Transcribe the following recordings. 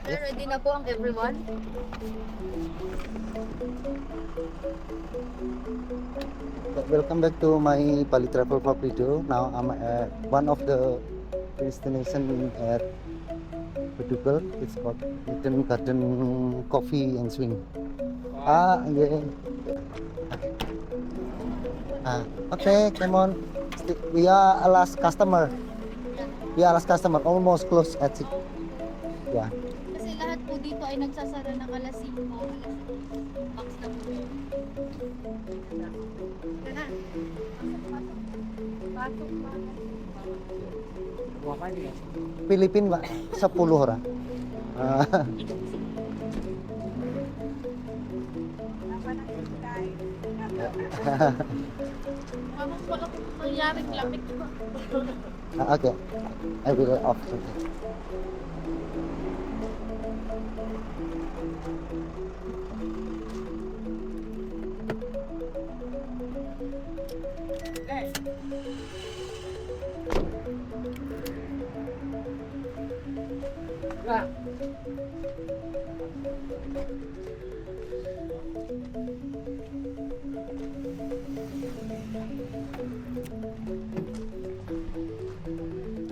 Sir, ready na po ang everyone? Welcome back to my Bali travel property tour. Now I'm at one of the destination at Batur. It's called Eden Garden Coffee and Swing. Yeah. Okay, come on. We are a last customer. Almost close at it. Yeah. Kasi lahat po dito ay nagsasara ng alas 5. Max na po. Philippine ba? 10 orang. Tapos wala po mangyaring lamig ko. Okay, I will off.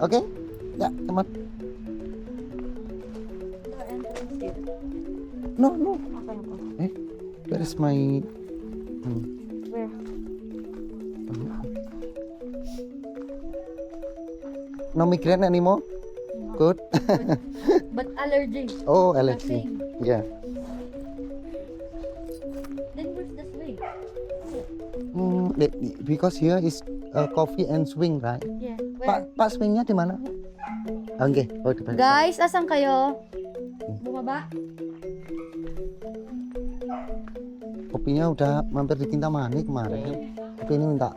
Okay, yeah, come on. No. Where is my? Where? No migraine anymore? No. Good. But allergy. Oh, allergy. Nothing. Yeah. Then where's the swing? Because here is coffee and swing, right? Yeah. Where? Pak swingnya di mana? Okay. Oh, di depan. Guys, asan kayo? Bumaba? Kopinya udah mampir di Kintamani kemarin. Tapi ini minta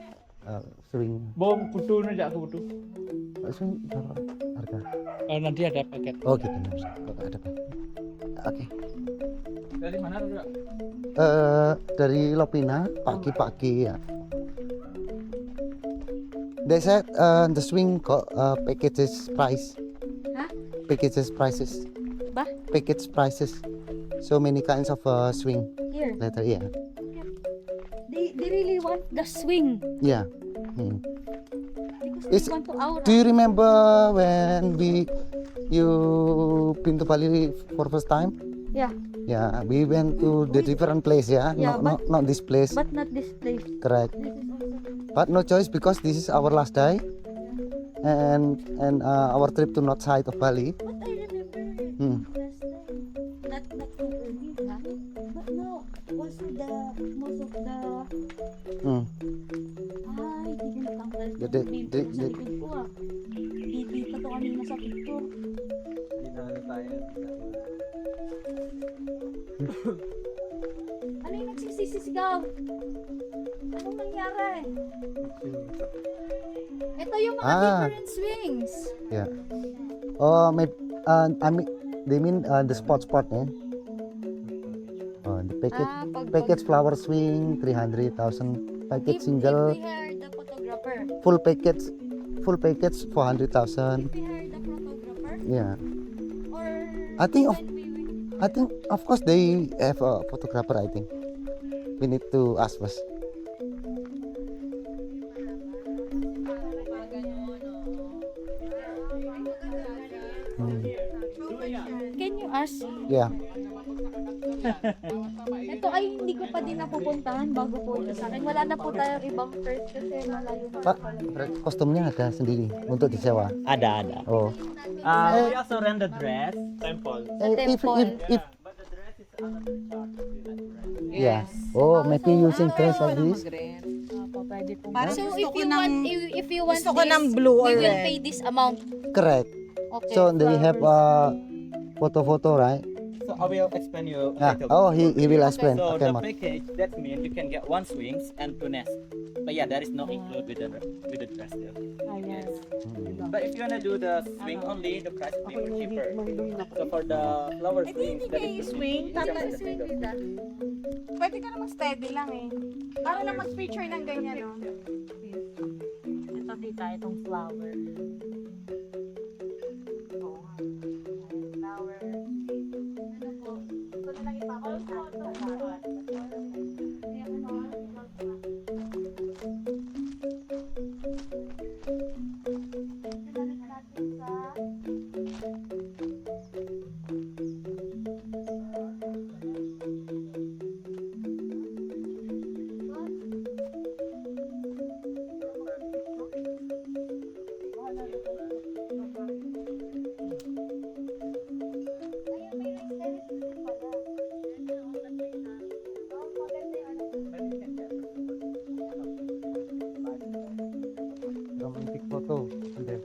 swing. Bom putu nih jak putu. Swing berapa harga? Nanti ada paket. Oh gitu. Kok ada Pak? Oke. Dari mana tuh? Dari Lopina pagi-pagi ya. They said the swing packages price. Hah? Packages prices. Ba? Package prices. So many kinds of swing. Here. Later, yeah. They really want the swing. Yeah. Because Is- they want to aura. Do you remember when you been to Bali for first time? Yeah. Yeah, we went to the different place, yeah. Yeah, Not this place. But not this place. Correct. This is also. But no choice because this is our last day, and our trip to north side of Bali. But I remember Hmm. last time. Not too early, huh? But no, also most of the Hmm. ay, hindi na tanggal. The- Sa likod ko ah. Hindi pa to kanina sa picture. Ano yung nagsisisigaw? Anong nangyari? Ito yung mga different swings. Yeah. Oh, I mean, they mean the spot, eh? Oh, the package flower swing 300,000. Package single If we hire the photographer. full package 400,000. If we hire the photographer. Yeah. Or I think of- when we will. I think of course they have a photographer. I think we need to ask first. Can you ask? Yeah. Ito ay hindi ko pa din napupuntahan bago po ito sa akin. Wala na po tayong ibang church kasi malayo na. Pak, kostumnya ada sendiri untuk disewa. Ada. Oh. We also rent the dress. Temple. If temple. But the dress is another charge. yeah. Oh, maybe using dress like this. Opo, pwede po. Parang So gusto if ko you ng- want if you want gusto ko this, ng blue or we will red. pay this amount. Correct. Okay. So they have photo, right? So I will explain you. Yeah. later. Oh, he will explain. So Okay, the Mark. package that means you can get one swings and two nests. But yeah, there is no include with the dress there. Ayan. But if you wanna do the swing only, the price will be more cheaper. So for the flower Eh, di, swings, hindi that kayo is swing. Tatay swing with that. Pwede ka naman steady lang eh. Para lang mag-feature ng ganyan, no? Ito dito, itong flower. Flower. Romantic photo. And then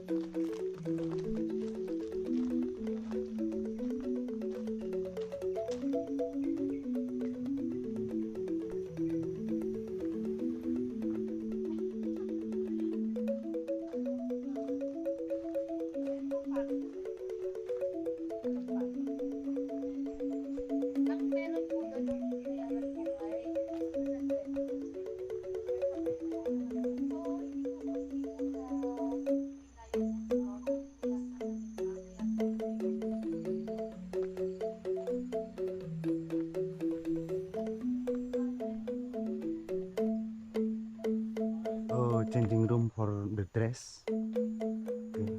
oh, changing room for the dress. Okay.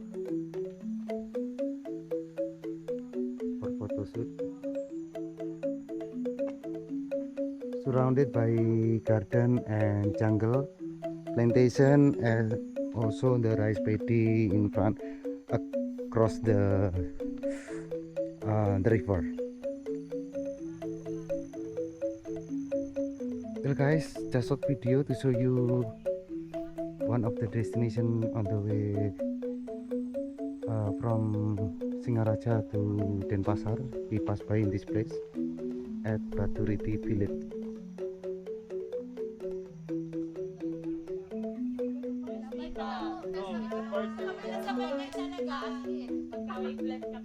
For photo shoot. Surrounded by garden and jungle, plantation, and also the rice paddy in front across the river. Well guys, just short video to show you one of the destination on the way from Singaraja to Denpasar. We pass by in this place at Baturiti village. Sa bagay talaga, as in, pagka-wavelength ka